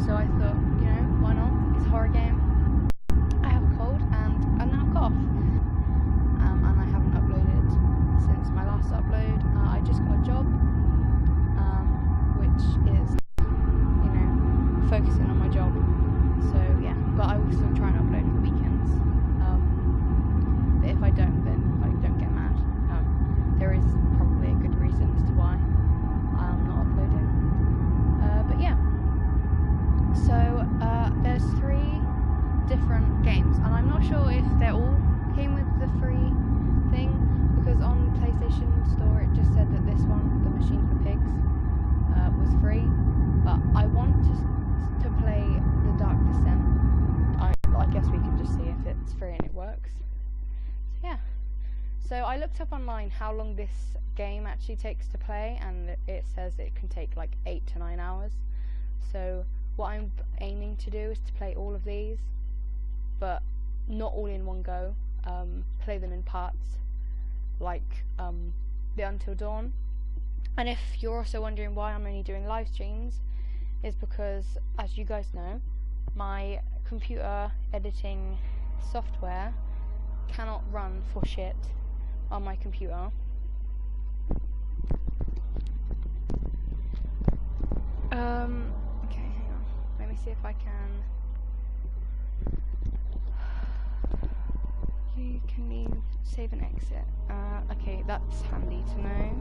So I thought, you know, why not? It's a horror game. I have a cold and now I've got off. And I haven't uploaded since my last upload. I just got a job, which is, you know, focusing on my job. So yeah, but I will still try and upload on the weekends. But if I don't, then I don't get mad. There is probably a good reason as to why I'm not uploading. But yeah. So there's 3 different games, and I'm not sure if they all came with the free thing, because on PlayStation Store it just said that this one, The Machine for Pigs, was free. But I want to play The Dark Descent. I guess we can just see if it's free and it works. So yeah. So I looked up online how long this game actually takes to play, and it says it can take like 8 to 9 hours. So what I'm aiming to do is to play all of these, but not all in one go. Play them in parts, like the Until Dawn. And if you're also wondering why I'm only doing live streams, is because, as you guys know, my computer editing software cannot run for shit on my computer. Okay, hang on. Let me see if I can. You can leave, save and exit. Okay, that's handy to know.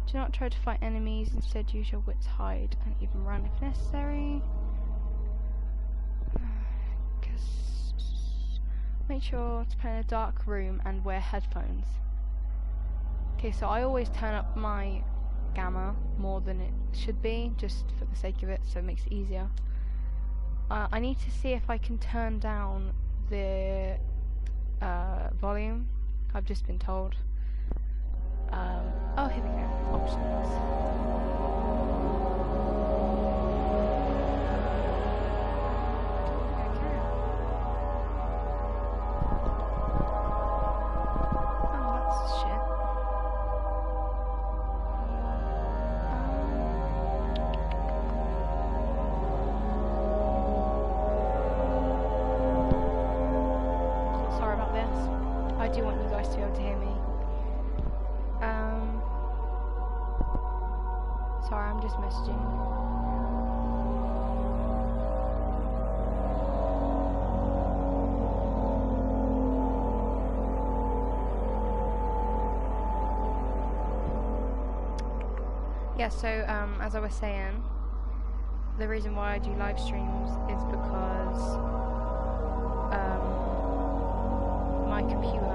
Do not try to fight enemies, instead use your wits, hide, and even run if necessary. Make sure to play in a dark room and wear headphones. Okay, so I always turn up my gamma more than it should be, just for the sake of it, so it makes it easier. I need to see if I can turn down the volume. I've just been told. Oh, here we go. Options. I do want you guys to be able to hear me. Sorry, I'm just messaging. Yeah, so as I was saying, the reason why I do live streams is because my computer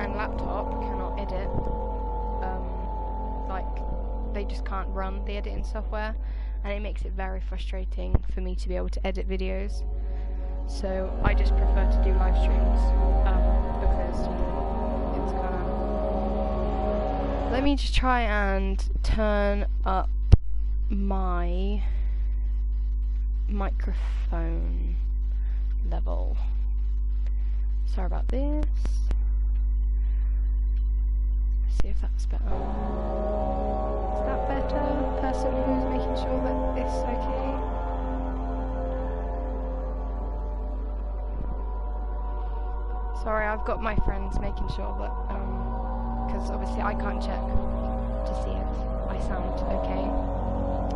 and laptop cannot edit. Like, they just can't run the editing software, and it makes it very frustrating for me to be able to edit videos. So I just prefer to do live streams because, you know, it's kind of. Let me just try and turn up my microphone level. Sorry about this. Let's see if that's better. Is that better? Person who's making sure that it's okay. Sorry, I've got my friends making sure that, because obviously I can't check to see if I sound okay.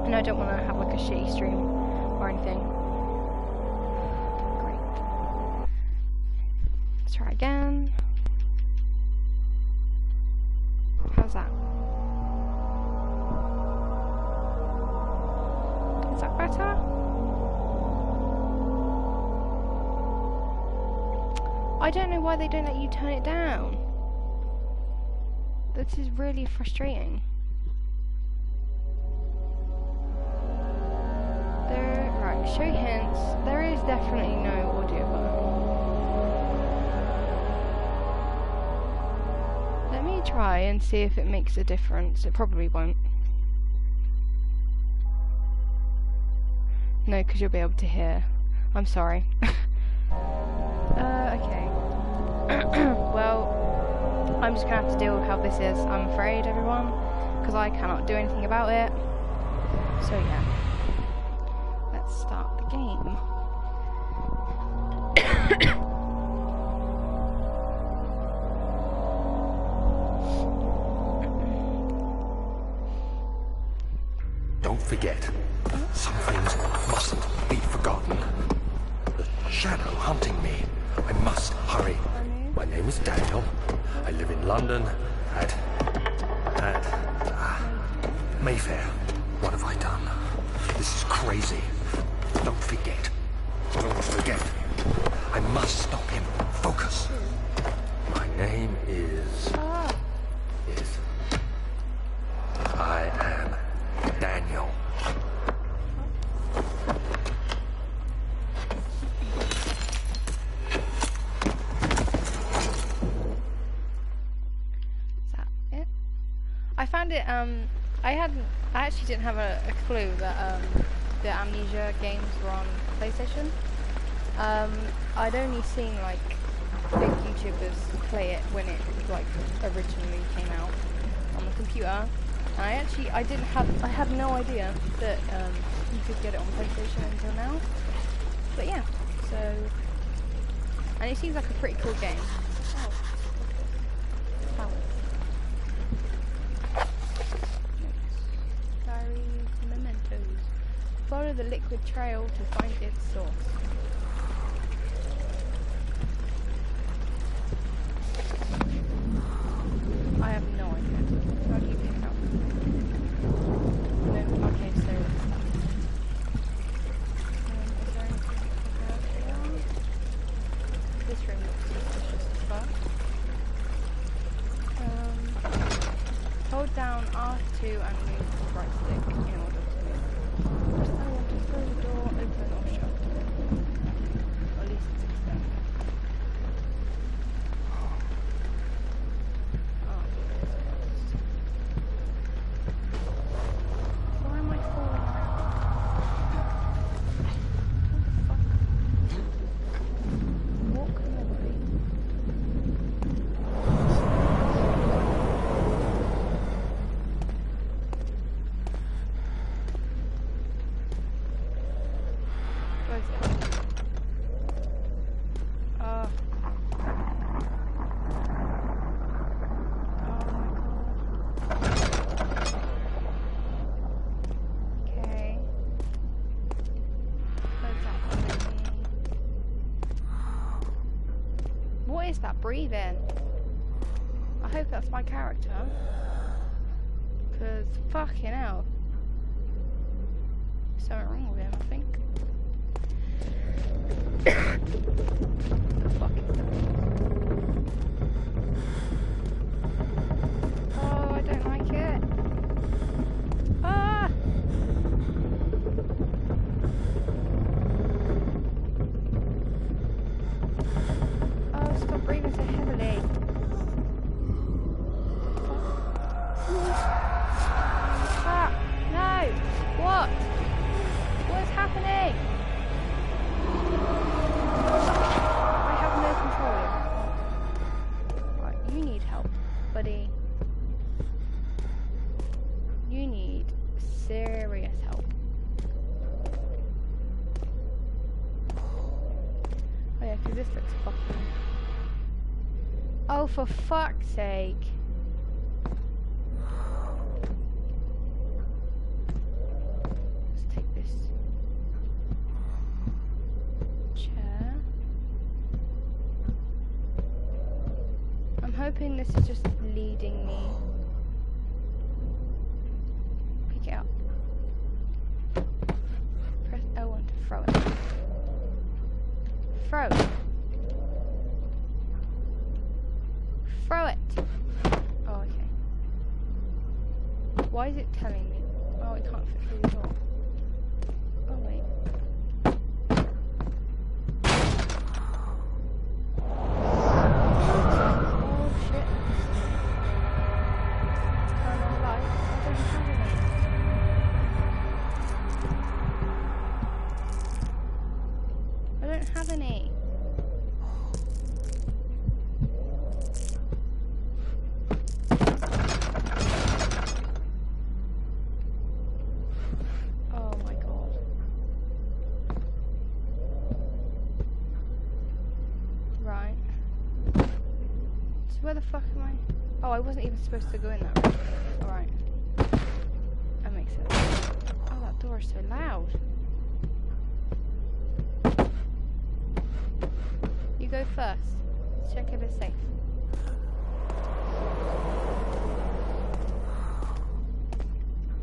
And I don't want to have like a shitty stream or anything. Try again. How's that? Is that better? I don't know why they don't let you turn it down. This is really frustrating. Right, show hints. There is definitely no audio button. Let me try and see if it makes a difference. It probably won't. No, because you'll be able to hear. I'm sorry. Okay. Well, I'm just going to have to deal with how this is, I'm afraid, everyone. because I cannot do anything about it. So yeah, let's start the game. Don't forget, some things mustn't be forgotten. The shadow hunting me. I must hurry. My name is Daniel. I live in London at Mayfair. What have I done? This is crazy. Don't forget. Don't forget. I must stop him. Focus. My name is... I am Daniel. Is that it? I found it, I actually didn't have a clue that, the Amnesia games were on PlayStation. I'd only seen, like, big YouTubers play it when it, like, originally came out on the computer. And I had no idea that, you could get it on PlayStation until now. But yeah, so... And it seems like a pretty cool game. Oh. Diaries, mementos. Follow the liquid trail to find its source. I have no idea. How do you pick it up? No, okay, so... is there anything else here? This room looks suspicious as fuck. Hold down R2 and move the right stick in order to move. Press L1 to throw the door open or shut. Or at least it's extended. Why am I falling around? What the fuck? Walk memory. What is it? Oh. Okay. What is that breathing? I hope that's my character. Cause fucking hell. Something wrong with him, I think. The fuck is that? Oh, I don't like it. Ah! Oh, stop breathing so heavily. Ah! No! What? What is happening? I have no control. Right, you need help, buddy. You need serious help. Oh yeah, because this looks fucking... Oh, for fuck's sake. Let's take this chair. I'm hoping this is just leading me. Pick it up. Press L1 to throw it. Throw it. Throw it! Oh, okay. Why is it telling me? Oh, it can't fit through the door. Oh, wait. Oh, shit. Turn on lights. I don't have any. Where the fuck am I? Oh, I wasn't even supposed to go in that room. Alright. That makes sense. Oh, that door is so loud. You go first. Check if it's safe.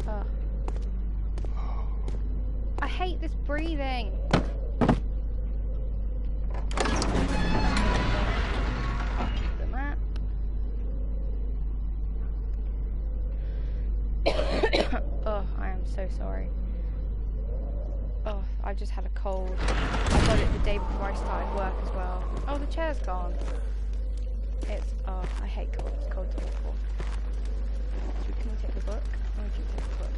Oh. I hate this breathing. Oh, I am so sorry. Oh, I've just had a cold. I got it the day before I started work as well. Oh, the chair's gone. It's, oh, I hate cold. Cold's awful. Can you take the book? Why don't you take the book?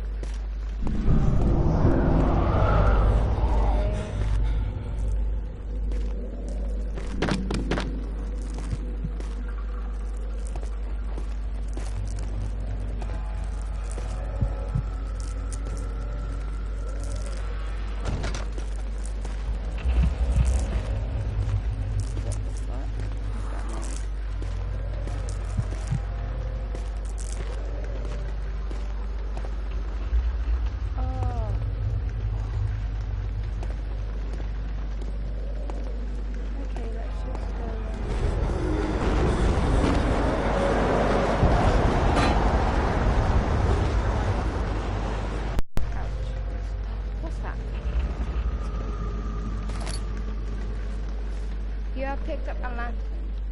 Picked up a lantern.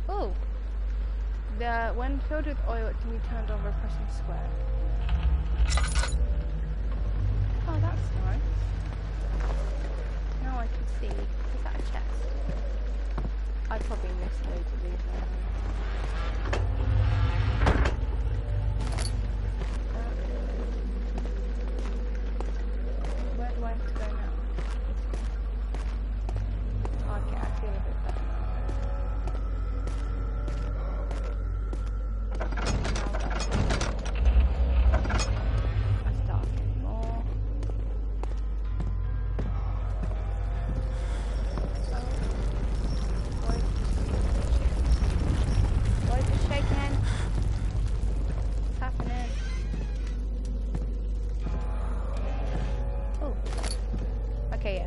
Oh! When filled with oil, it can be turned on by pressing square. Oh, that's nice. Now I can see. Is that a chest? I probably missed loads of these. Where do I have to go now? Okay, I feel a bit better.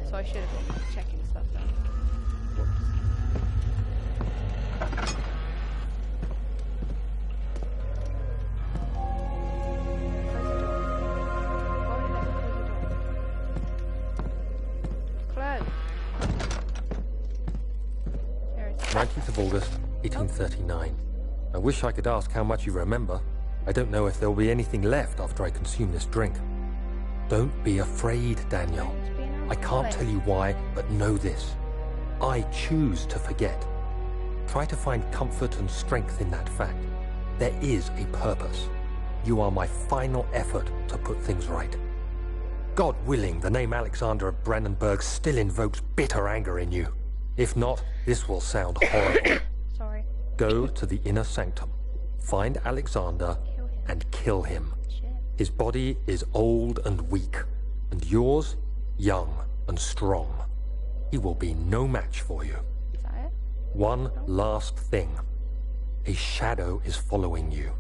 So I should have been checking stuff then. Whoops. Close the door. Why would let me close the door? Close. There it is. 19th of August, 1839. I wish I could ask how much you remember. I don't know if there will be anything left after I consume this drink. Don't be afraid, Daniel. I can't tell you why, but know this. I choose to forget. Try to find comfort and strength in that fact. There is a purpose. You are my final effort to put things right. God willing, the name Alexander of Brandenburg still invokes bitter anger in you. If not, this will sound horrible. Sorry. Go to the inner sanctum. Find Alexander and kill him. His body is old and weak, and yours, young and strong. He will be no match for you. Is that it? One last thing. A shadow is following you.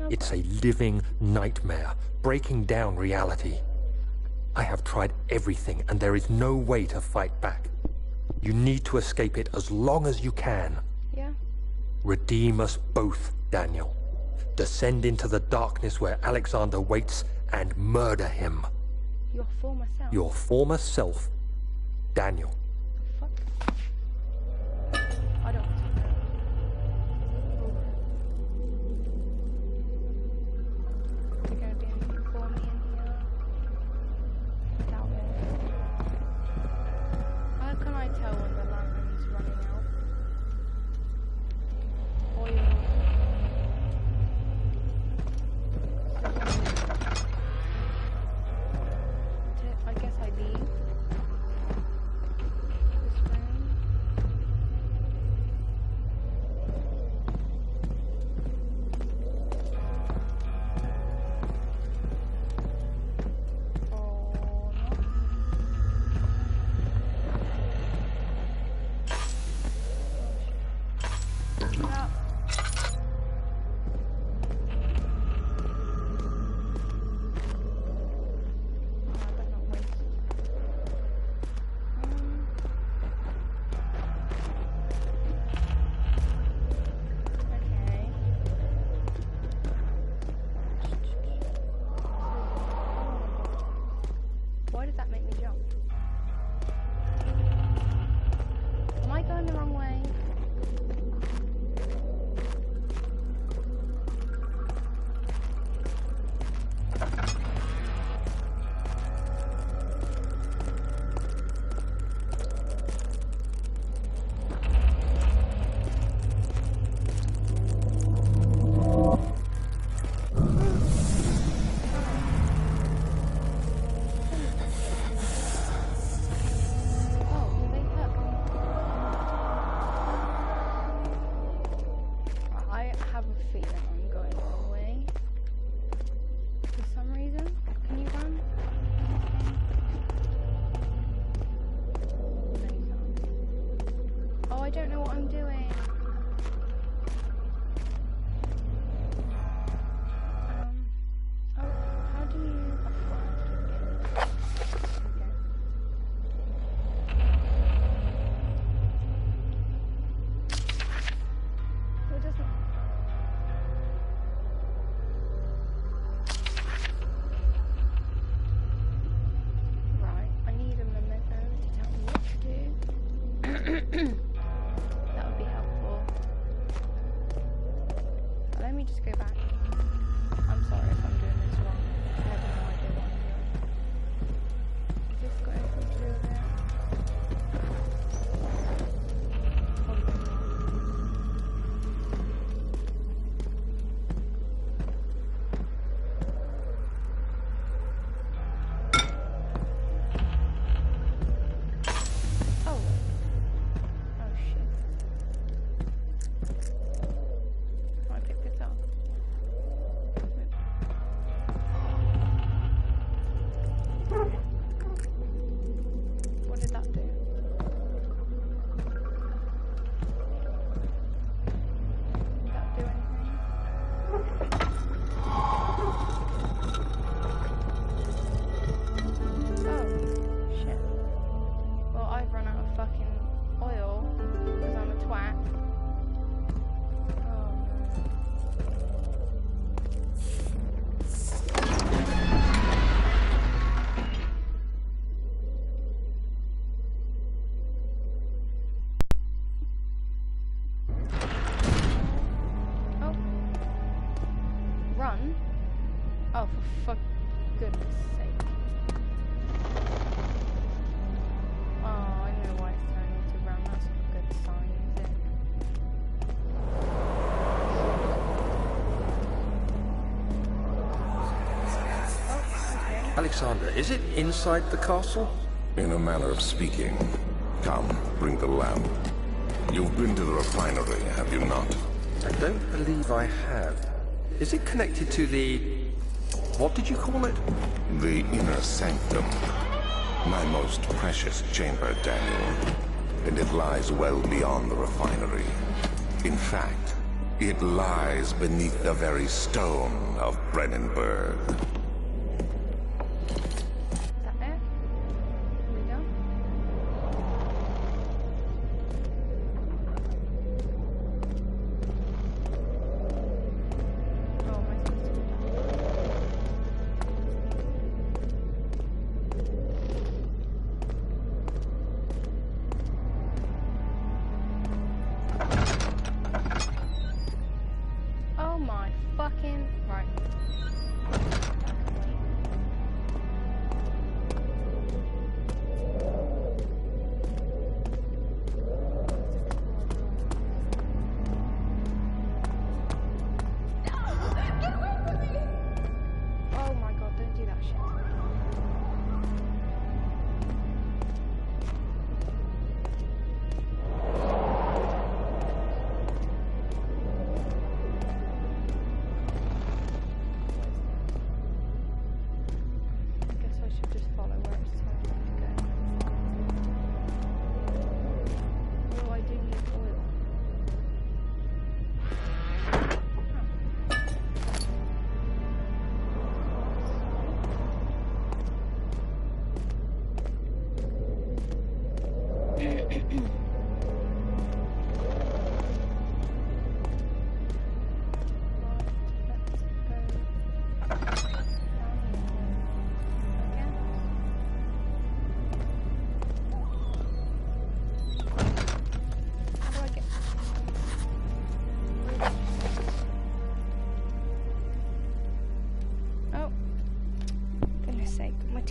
Okay. It's a living nightmare, breaking down reality. I have tried everything, and there is no way to fight back. You need to escape it as long as you can. Yeah. Redeem us both, Daniel. Descend into the darkness where Alexander waits and murder him. Your former self? Your former self, Daniel. Fuck. I don't want to know. Is there going to be anything for me in here? I doubt it. How can I tell when the lantern's running out? Oil. I guess I leave. run? Oh, for goodness sake. Oh, I know why it's telling me to run. That's not a good sign, is it? Oh, okay. Alexander, is it inside the castle? In a manner of speaking. Come, bring the lamp. You've been to the refinery, have you not? I don't believe I have. Is it connected to the... what did you call it? The inner sanctum. My most precious chamber, Daniel. And it lies well beyond the refinery. In fact, it lies beneath the very stone of Brennenburg.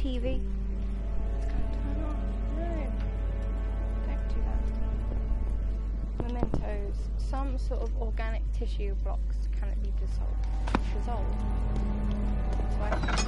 TV. It's going to turn off. No. Don't do that. Mementos. Some sort of organic tissue blocks. Can it be dissolved? Dissolved? So I right.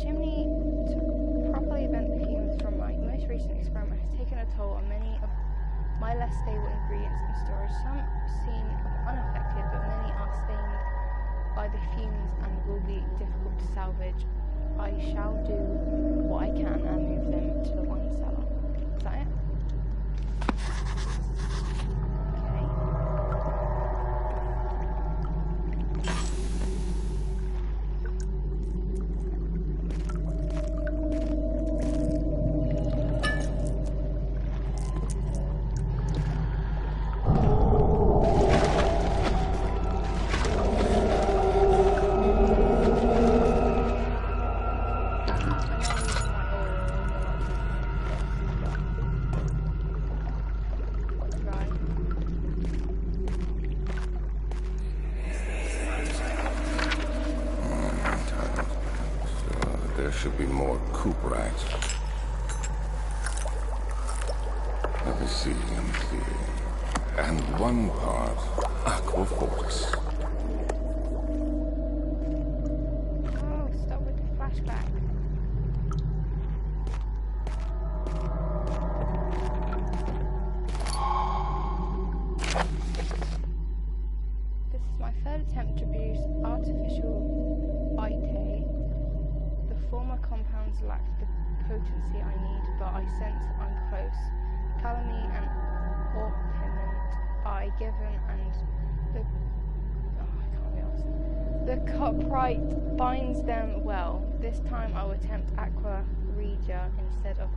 chimney to properly vent the fumes from my most recent experiment has taken a toll on many of my less stable ingredients in storage. Some seem unaffected, but many are stained by the fumes and will be difficult to salvage. I shall do what I can and move them to the wine cellar. Is that it? Should be more coop racks. Let me see. And one part aqua fortis. Oh, stop with the flashback. This is my third attempt to produce artificial vitae. The former compounds lack the potency I need, but I sense I'm close. Calamine and orpiment are given, and the coprite binds them well. This time I will attempt aqua regia instead of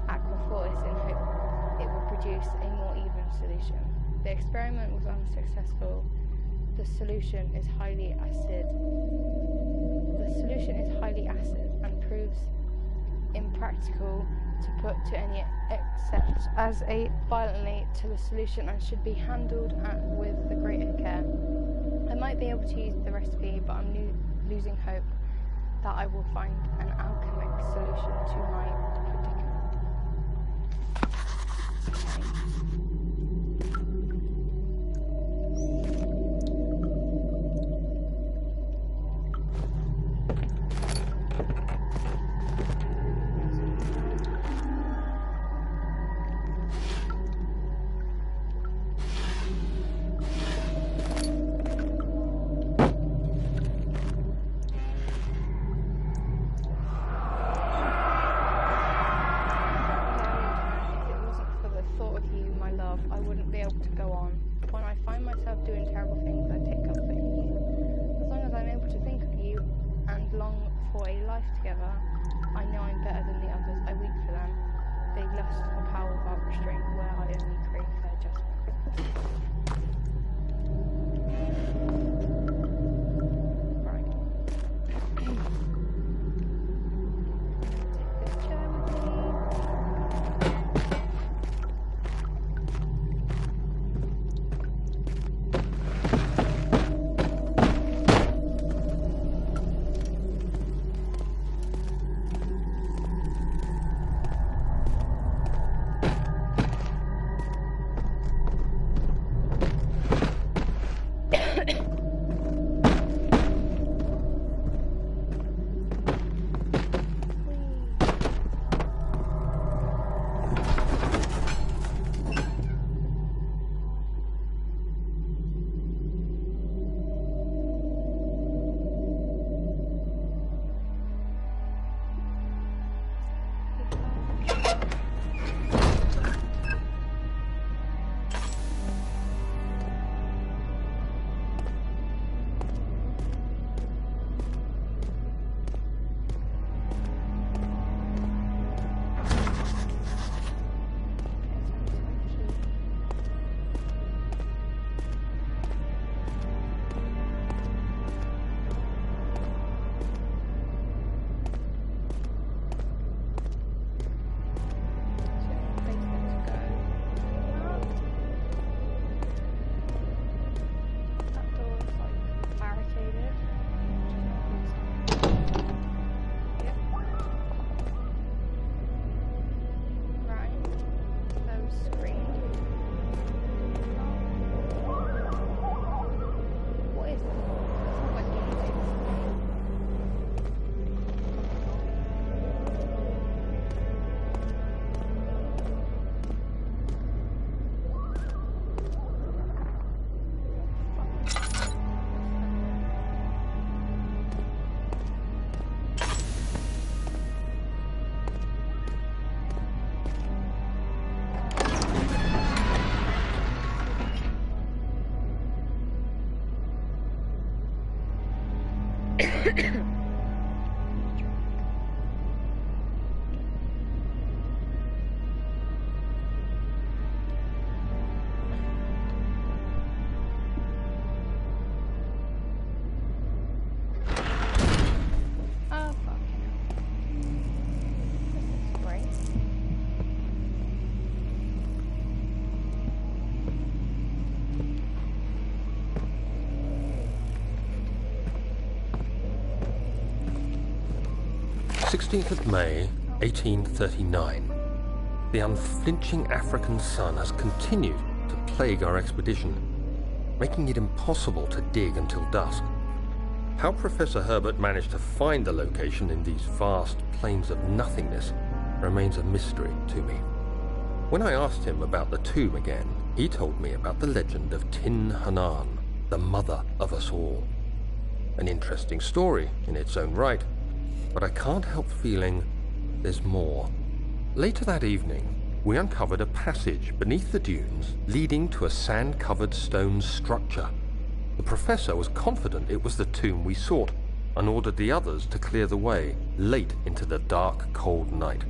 aqua fortis in hope it will produce a more even solution. The experiment was unsuccessful. The solution is highly acid. And proves impractical to put to any except as a violently to the solution and should be handled with the greater care. I might be able to use the recipe, but I'm losing hope that I will find an alchemic solution to my predicament. Great. 16th of May, 1839. The unflinching African sun has continued to plague our expedition, making it impossible to dig until dusk. How Professor Herbert managed to find the location in these vast plains of nothingness remains a mystery to me. When I asked him about the tomb again, he told me about the legend of Tin Hanan, the mother of us all. An interesting story in its own right, but I can't help feeling there's more. Later that evening, we uncovered a passage beneath the dunes leading to a sand-covered stone structure. The professor was confident it was the tomb we sought and ordered the others to clear the way late into the dark, cold night.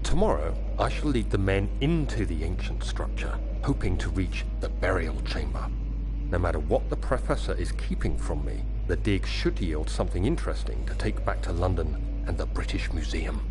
Tomorrow, I shall lead the men into the ancient structure, hoping to reach the burial chamber. No matter what the professor is keeping from me, the dig should yield something interesting to take back to London and the British Museum.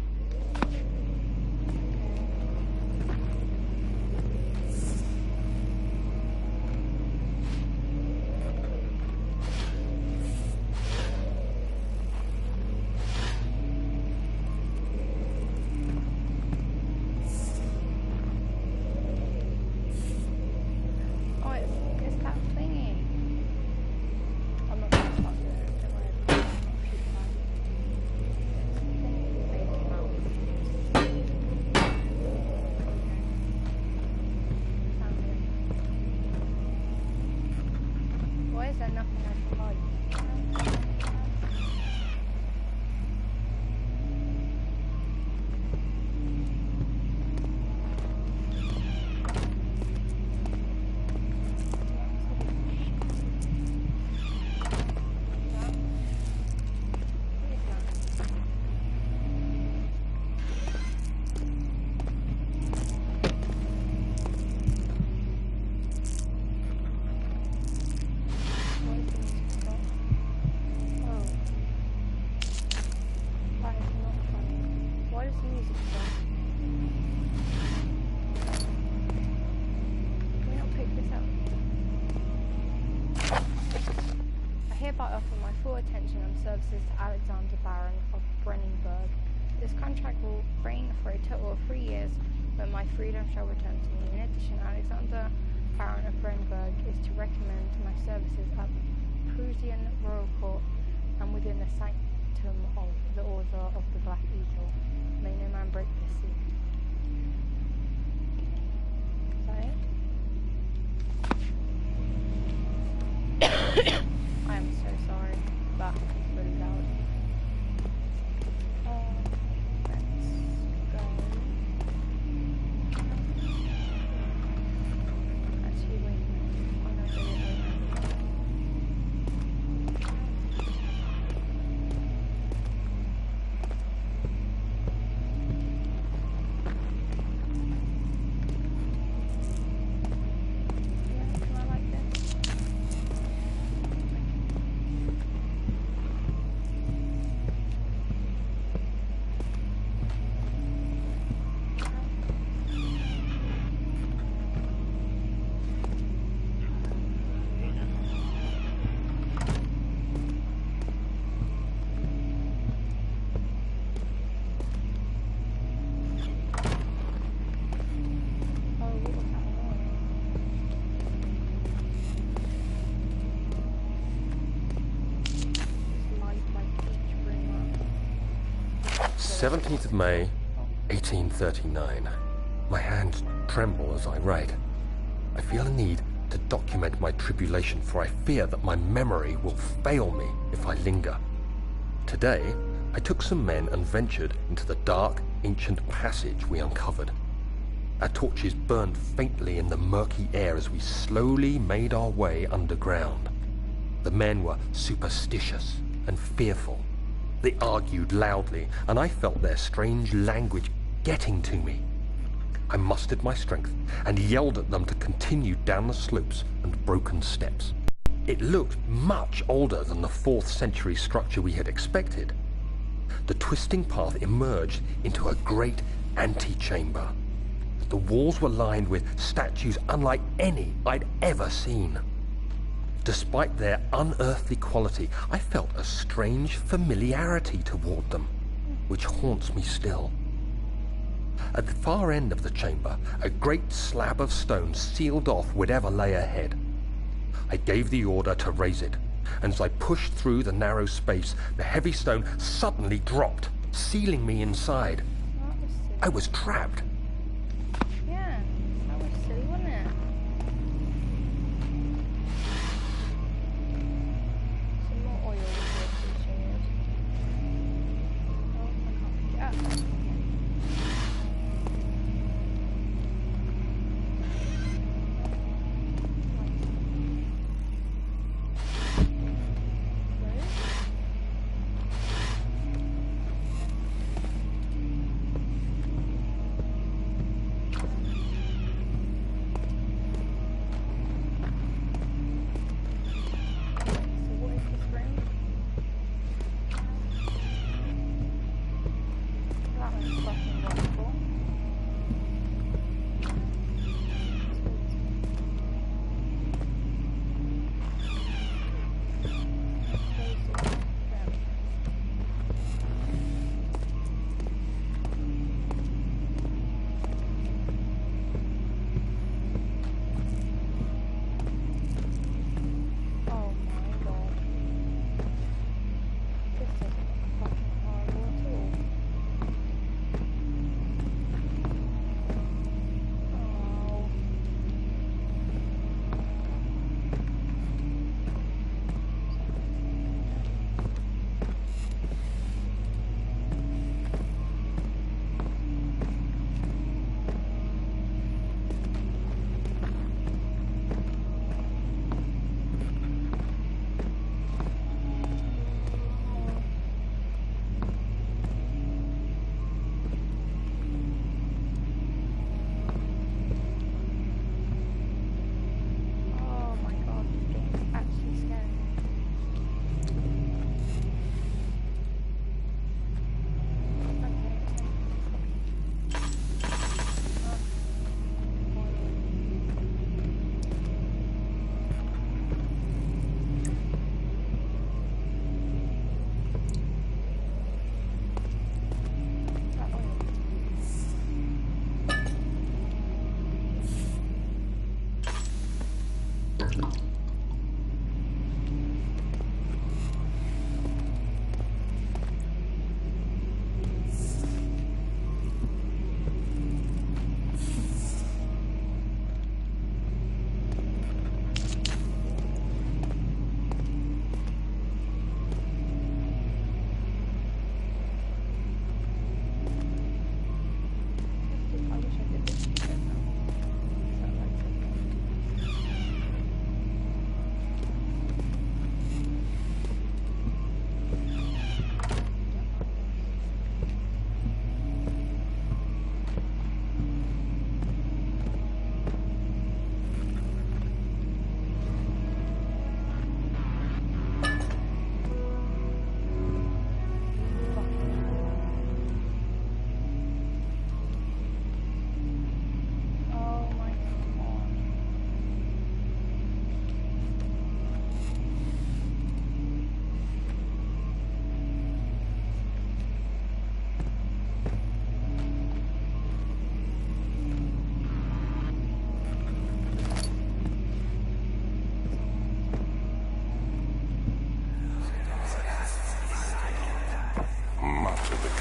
Services to Alexander Baron of Brennenburg. This contract will reign for a total of 3 years, when my freedom shall return to me. In addition, Alexander Baron of Brennenburg is to recommend my services at Prussian Royal Court and within the sanctum of the Order of the Black Eagle. May no man break this seal. Is that it? I am so sorry. That is really loud. Let's go. Actually, wait a minute. I'm not doing it. Yeah, can I like this? 17th of May, 1839. My hands tremble as I write. I feel a need to document my tribulation, for I fear that my memory will fail me if I linger. Today, I took some men and ventured into the dark, ancient passage we uncovered. Our torches burned faintly in the murky air as we slowly made our way underground. The men were superstitious and fearful. They argued loudly, and I felt their strange language getting to me. I mustered my strength and yelled at them to continue down the slopes and broken steps. It looked much older than the 4th century structure we had expected. The twisting path emerged into a great antechamber. The walls were lined with statues unlike any I'd ever seen. Despite their unearthly quality, I felt a strange familiarity toward them, which haunts me still. At the far end of the chamber, a great slab of stone sealed off whatever lay ahead. I gave the order to raise it, and as I pushed through the narrow space, the heavy stone suddenly dropped, sealing me inside. I was trapped. Yeah, that was silly, wasn't it? Some more oil would be appreciated. Oh, I can't pick it up.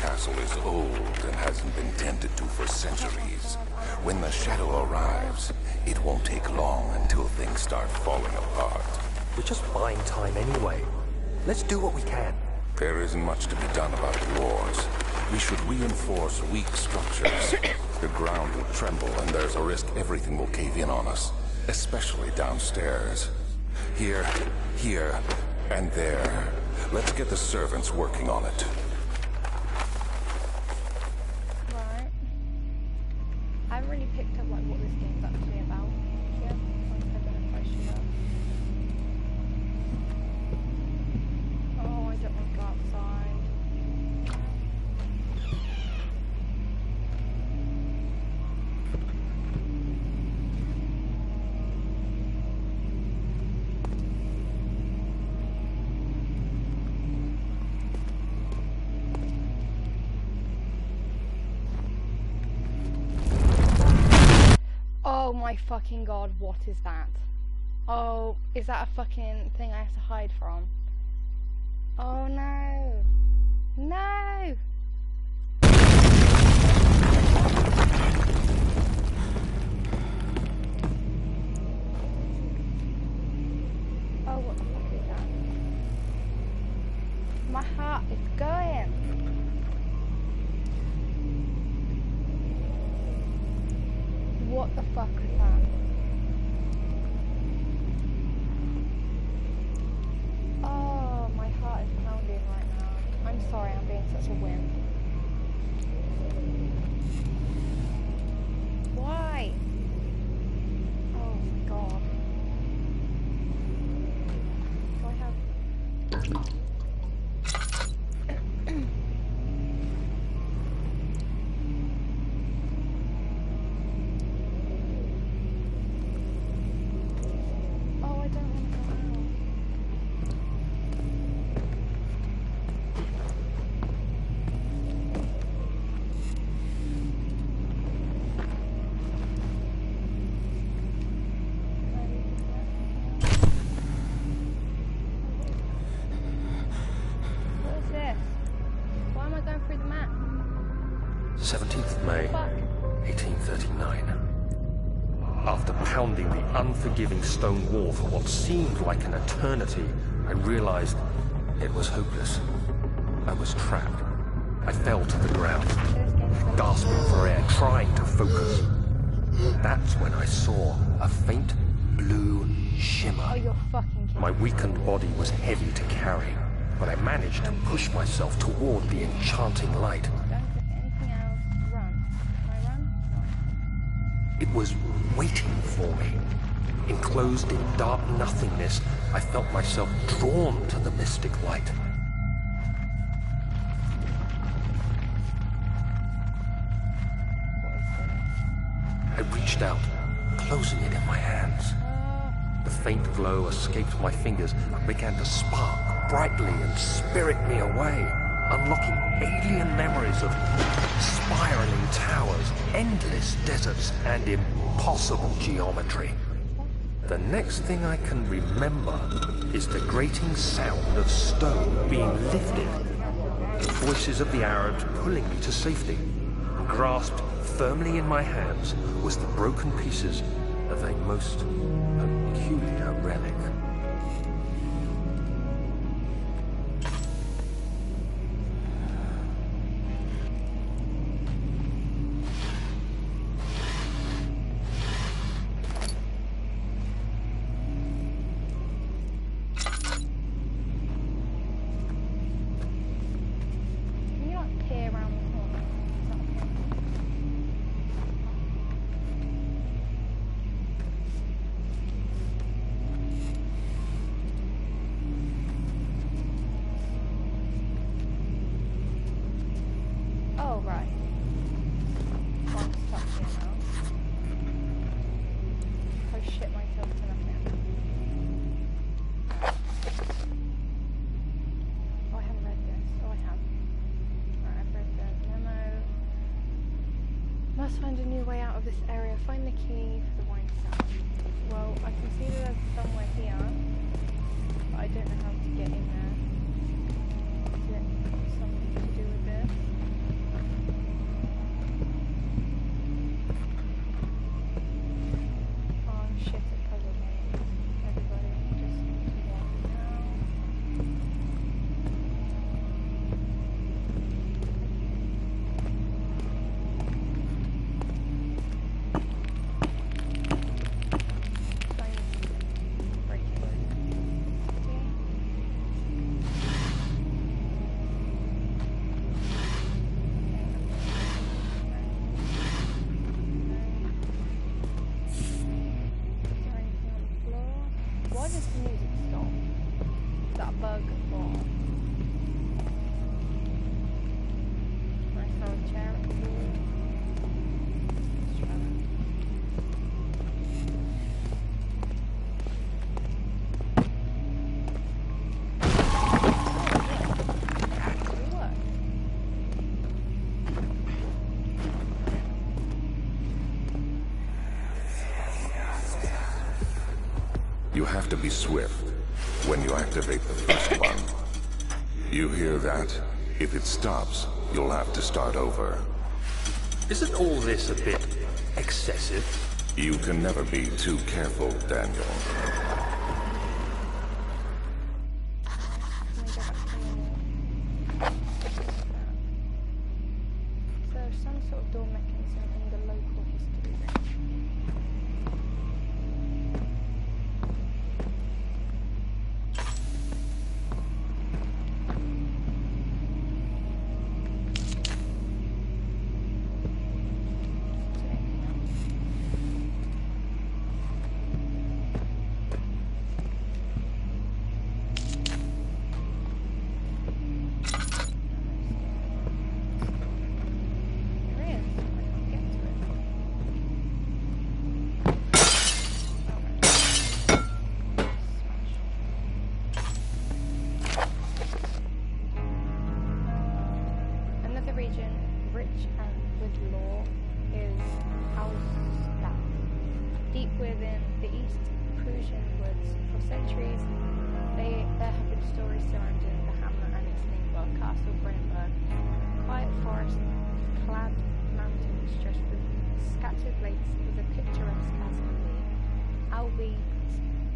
castle is old and hasn't been tended to for centuries. When the shadow arrives, it won't take long until things start falling apart. We're just buying time anyway. Let's do what we can. There isn't much to be done about the wars. We should reinforce weak structures. The ground will tremble and there's a risk everything will cave in on us, especially downstairs. Here, and there. Let's get the servants working on it. Right. I haven't really picked up like what this game's actually about yet. Like, I don't know if I should have. Oh, I don't want to go outside. Oh my fucking god, what is that? Oh, is that a fucking thing I have to hide from? Oh no! No! Oh, what the fuck is that? My heart is going! What the fuck is that? Oh, my heart is pounding right now. I'm sorry, I'm being such a wimp. Why? Oh my god. Do I have... Unforgiving stone wall for what seemed like an eternity, I realized it was hopeless. I was trapped. I fell to the ground, gasping for air, trying to focus. That's when I saw a faint blue shimmer. Oh, you're fucking kidding. My weakened body was heavy to carry, but I managed to push myself toward the enchanting light. Don't do anything else. Run. Can I run? No. It was waiting for me. Enclosed in dark nothingness, I felt myself drawn to the mystic light. I reached out, closing it in my hands. The faint glow escaped my fingers and began to spark brightly and spirit me away, unlocking alien memories of spiraling towers, endless deserts, and impossible geometry. The next thing I can remember is the grating sound of stone being lifted, the voices of the Arabs pulling me to safety. Grasped firmly in my hands was the broken pieces of a most peculiar relic. Must find a new way out of this area. Find the key for the wine cellar. Well, I can see that there's somewhere here, but I don't know how to get in there. Is it something to do with this? Oh shit, it puzzled me. Everybody just walk now. You have to be swift when you activate the first one. You hear that? If it stops, you'll have to start over. Isn't all this a bit excessive? You can never be too careful, Daniel. So some sort of door mechanism in the local history room.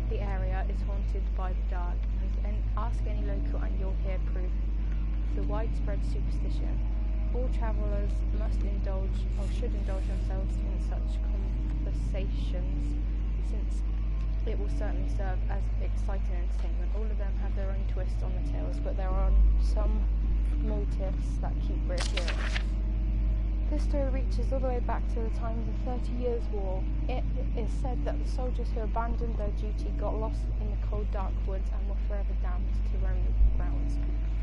The area is haunted by the dark, and ask any local and you'll hear proof of the widespread superstition. All travellers must indulge, or should indulge themselves in such conversations, since it will certainly serve as exciting entertainment. All of them have their own twists on the tales, but there are some motifs that keep reappearing. This story reaches all the way back to the time of the 30 Years' War. It is said that the soldiers who abandoned their duty got lost in the cold, dark woods and were forever damned to roam the grounds.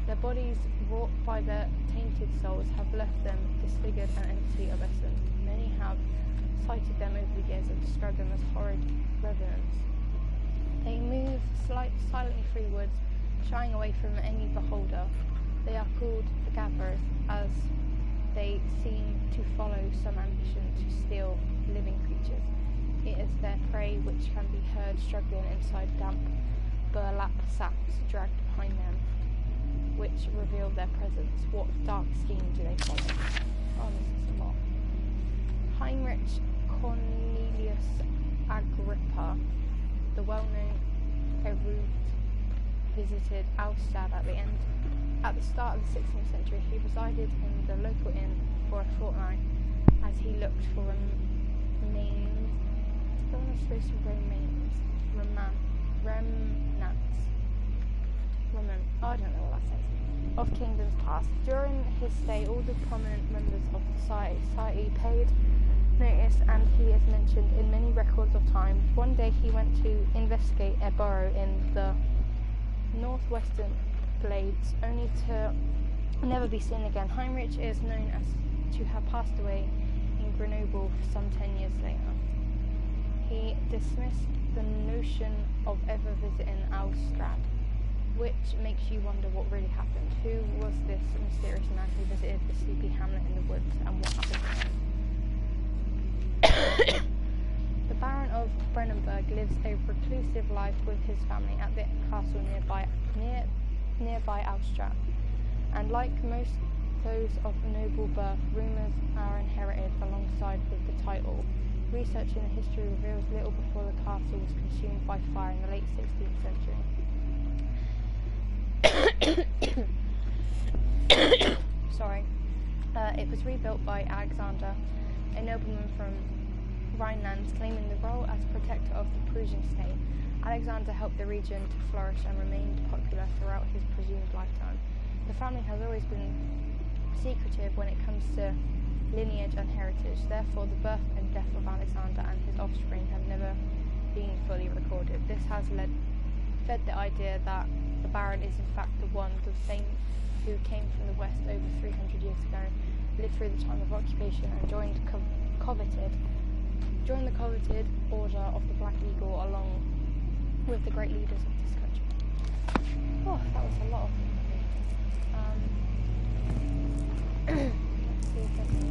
Their bodies, wrought by their tainted souls, have left them disfigured and empty of essence. Many have cited them over the years and described them as horrid revenants. They move silently through the woods, shying away from any beholder. They are called the Gatherers, as they seem to follow some ambition to steal living creatures. It is their prey which can be heard struggling inside damp burlap sacks dragged behind them, which reveal their presence. What dark scheme do they follow? Oh, this is a lot. Heinrich Cornelius Agrippa, the well-known erudite, visited Alstad at the start of the 16th century. He resided in the local inn for a fortnight as he looked for remains. Still not supposed to remnants. I don't know what that says. Of kingdoms past. During his stay, all the prominent members of the society paid notice, and he is mentioned in many records of times. One day he went to investigate a burrow in the northwestern Glades, only to never be seen again. Heinrich is known as to have passed away in Grenoble some 10 years later. He dismissed the notion of ever visiting Alstrad, which makes you wonder what really happened. Who was this mysterious man who visited the sleepy hamlet in the woods, and what happened to him? The Baron of Brennenburg lives a reclusive life with his family at the castle nearby Alstrad, and like most those of noble birth, rumours are inherited alongside with the title. Research in the history reveals little before the castle was consumed by fire in the late 16th century. Sorry. It was rebuilt by Alexander, a nobleman from Rhineland, claiming the role as protector of the Prussian state. Alexander helped the region to flourish and remained popular throughout his presumed lifetime. The family has always been secretive when it comes to lineage and heritage. Therefore, the birth and death of Alexander and his offspring have never been fully recorded. This has fed the idea that the Baron is in fact the same who came from the west over 300 years ago, lived through the time of occupation, and joined the coveted Order of the Black Eagle along with the great leaders of this country. Oh, that was a lot of let's see if there's any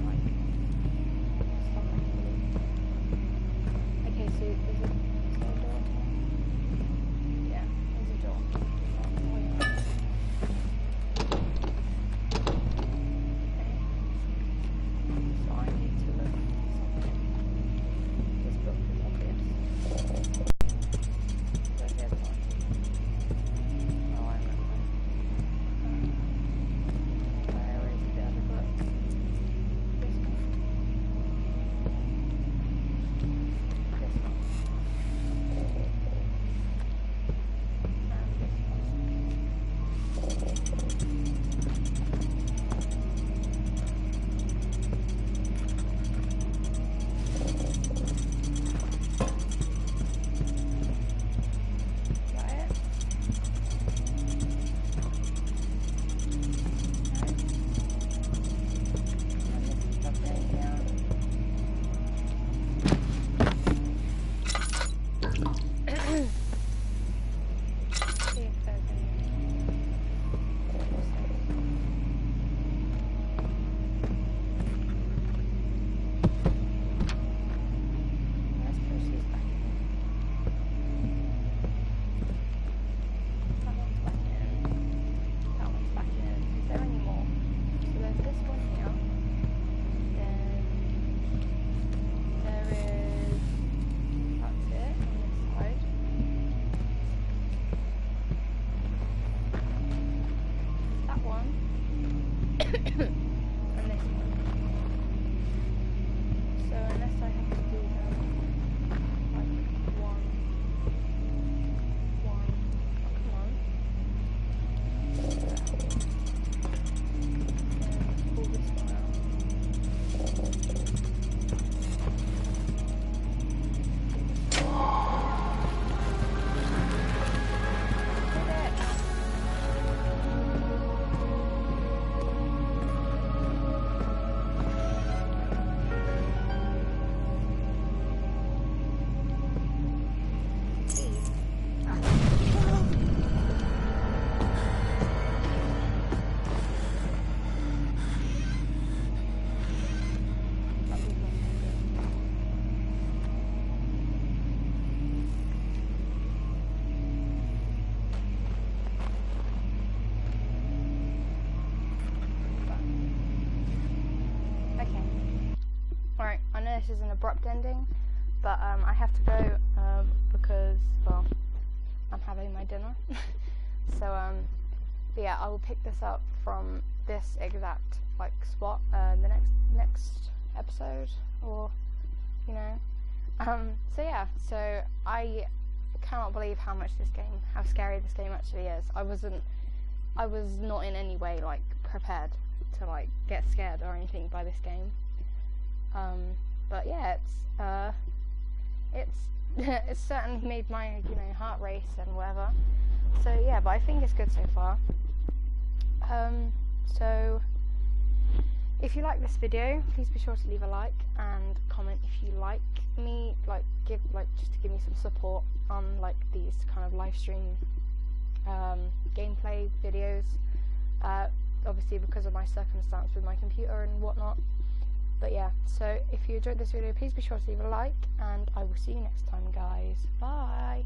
stuff I can do. Okay, so is there a door here? know this is an abrupt ending, but I have to go because, well, I'm having my dinner. So but yeah, I will pick this up from this exact like spot the next episode, or you know. So yeah, so I cannot believe how scary this game actually is. I was not in any way like prepared to like get scared or anything by this game. But yeah, it's certainly made my heart race and whatever. So yeah, but I think it's good so far. So if you like this video, please be sure to leave a like and comment if you like me, just to give me some support on like these kind of live stream gameplay videos. Obviously because of my circumstance with my computer and whatnot. But yeah, so if you enjoyed this video, please be sure to leave a like, and I will see you next time, guys. Bye!